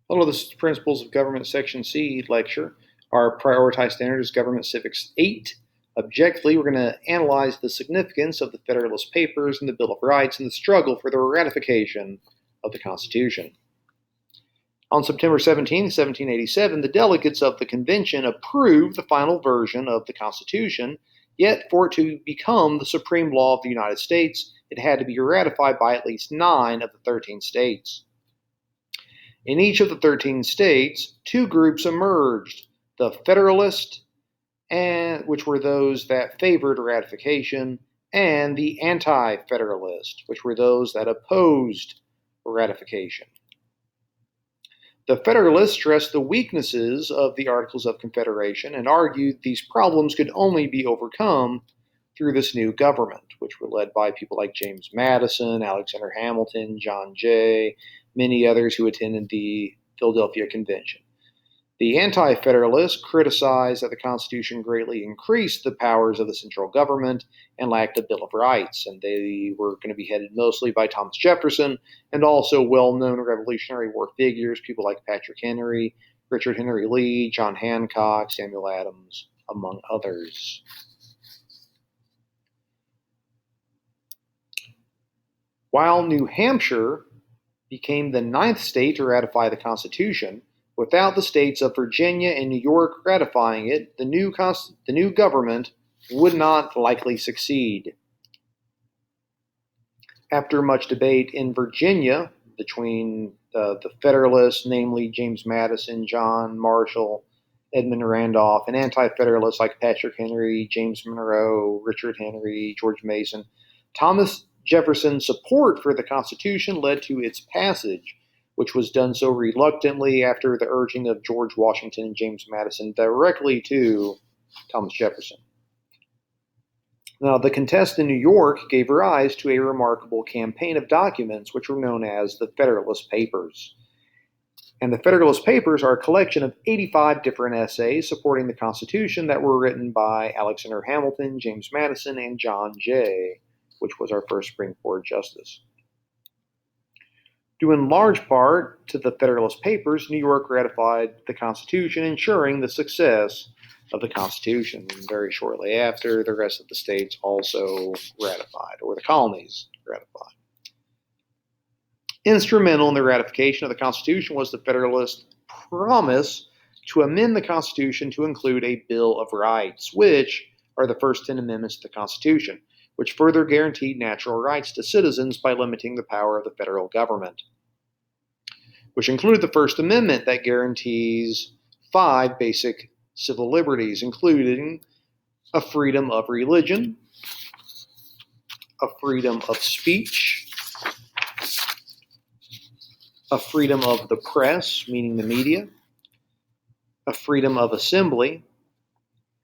Hello, this is Principles of Government Section C lecture. Our prioritized standard is Government Civics 8. Objectively, we're going to analyze the significance of the Federalist Papers and the Bill of Rights and the struggle for the ratification of the Constitution. On September 17, 1787, the delegates of the convention approved the final version of the Constitution, yet for it to become the supreme law of the United States, it had to be ratified by at least 9 of the 13 states. In each of the 13 states, two groups emerged: the Federalist, which were those that favored ratification, and the Anti-Federalist, which were those that opposed ratification. The Federalists stressed the weaknesses of the Articles of Confederation and argued these problems could only be overcome through this new government, which were led by people like James Madison, Alexander Hamilton, John Jay, many others who attended the Philadelphia Convention. The Anti-Federalists criticized that the Constitution greatly increased the powers of the central government and lacked a Bill of Rights, and they were going to be headed mostly by Thomas Jefferson and also well-known Revolutionary War figures, people like Patrick Henry, Richard Henry Lee, John Hancock, Samuel Adams, among others. While New Hampshire became the 9th state to ratify the Constitution, without the states of Virginia and New York ratifying it, the new government would not likely succeed. After much debate in Virginia between the Federalists, namely James Madison, John Marshall, Edmund Randolph, and Anti-Federalists like Patrick Henry, James Monroe, Richard Henry, George Mason, Thomas Jefferson's support for the Constitution led to its passage, which was done so reluctantly after the urging of George Washington and James Madison directly to Thomas Jefferson. Now, the contest in New York gave rise to a remarkable campaign of documents which were known as the Federalist Papers. And the Federalist Papers are a collection of 85 different essays supporting the Constitution that were written by Alexander Hamilton, James Madison, and John Jay, which was our first Supreme Court justice. Due in large part to the Federalist Papers, New York ratified the Constitution, ensuring the success of the Constitution. And very shortly after, the rest of the states also ratified, or the colonies ratified. Instrumental in the ratification of the Constitution was the Federalist promise to amend the Constitution to include a Bill of Rights, which are the first 10 amendments to the Constitution, which further guaranteed natural rights to citizens by limiting the power of the federal government, which included the First Amendment that guarantees 5 basic civil liberties, including a freedom of religion, a freedom of speech, a freedom of the press, meaning the media, a freedom of assembly,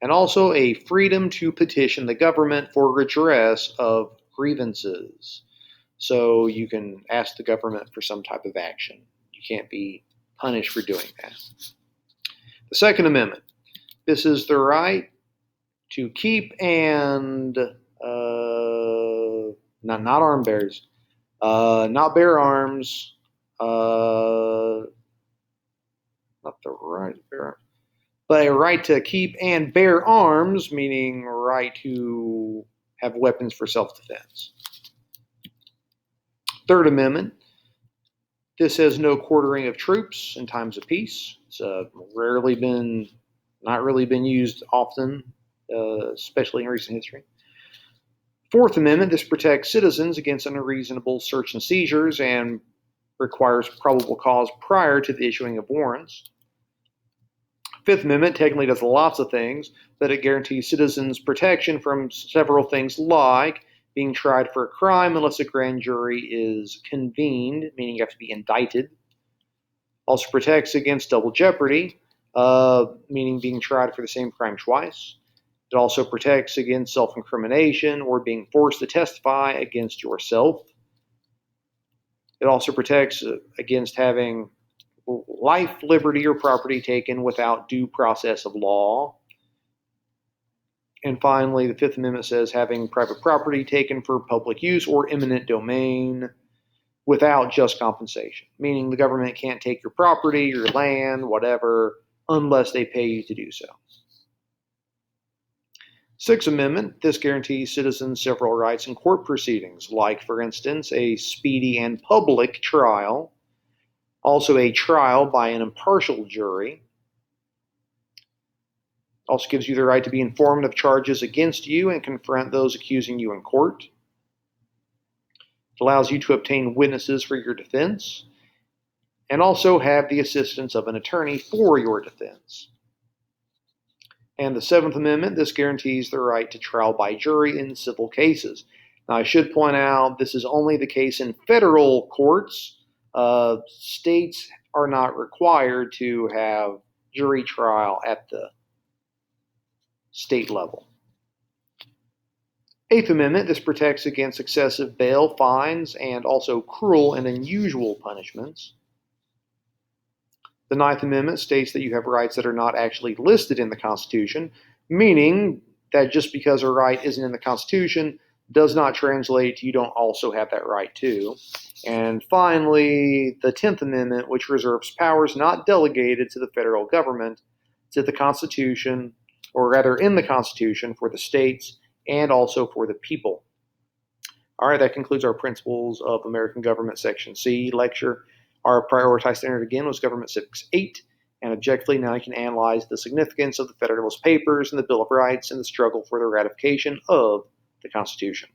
and also a freedom to petition the government for redress of grievances. So you can ask the government for some type of action. You can't be punished for doing that. The Second Amendment. This is the right to keep and not arm bearers, not bear arms, not the right to bear arms, but a right to keep and bear arms, meaning right to have weapons for self-defense. Third Amendment. This says no quartering of troops in times of peace. It's not really been used often, especially in recent history. Fourth Amendment. This protects citizens against unreasonable search and seizures and requires probable cause prior to the issuing of warrants. Fifth Amendment technically does lots of things, but it guarantees citizens protection from several things like being tried for a crime unless a grand jury is convened, meaning you have to be indicted. Also protects against double jeopardy, meaning being tried for the same crime twice. It also protects against self-incrimination or being forced to testify against yourself. It also protects against having life, liberty, or property taken without due process of law. And finally, the Fifth Amendment says having private property taken for public use or eminent domain. without just compensation, meaning the government can't take your property, your land, whatever, unless they pay you to do so. Sixth Amendment, this guarantees citizens several rights in court proceedings, like, for instance, a speedy and public trial, also a trial by an impartial jury. Also gives you the right to be informed of charges against you and confront those accusing you in court. It allows you to obtain witnesses for your defense and also have the assistance of an attorney for your defense. And the Seventh Amendment, this guarantees the right to trial by jury in civil cases. Now, I should point out this is only the case in federal courts. States are not required to have jury trial at the state level. Eighth Amendment, this protects against excessive bail, fines, and also cruel and unusual punishments. The Ninth Amendment states that you have rights that are not actually listed in the Constitution, meaning that just because a right isn't in the Constitution does not translate to you don't also have that right too. And finally, the 10th Amendment, which reserves powers not delegated to the federal government to the Constitution, or rather in the Constitution, for the states and also for the people. All right, that concludes our Principles of American Government Section C lecture. Our prioritized standard again was Government Civics 8, and objectively now you can analyze the significance of the Federalist Papers and the Bill of Rights and the struggle for the ratification of the Constitution.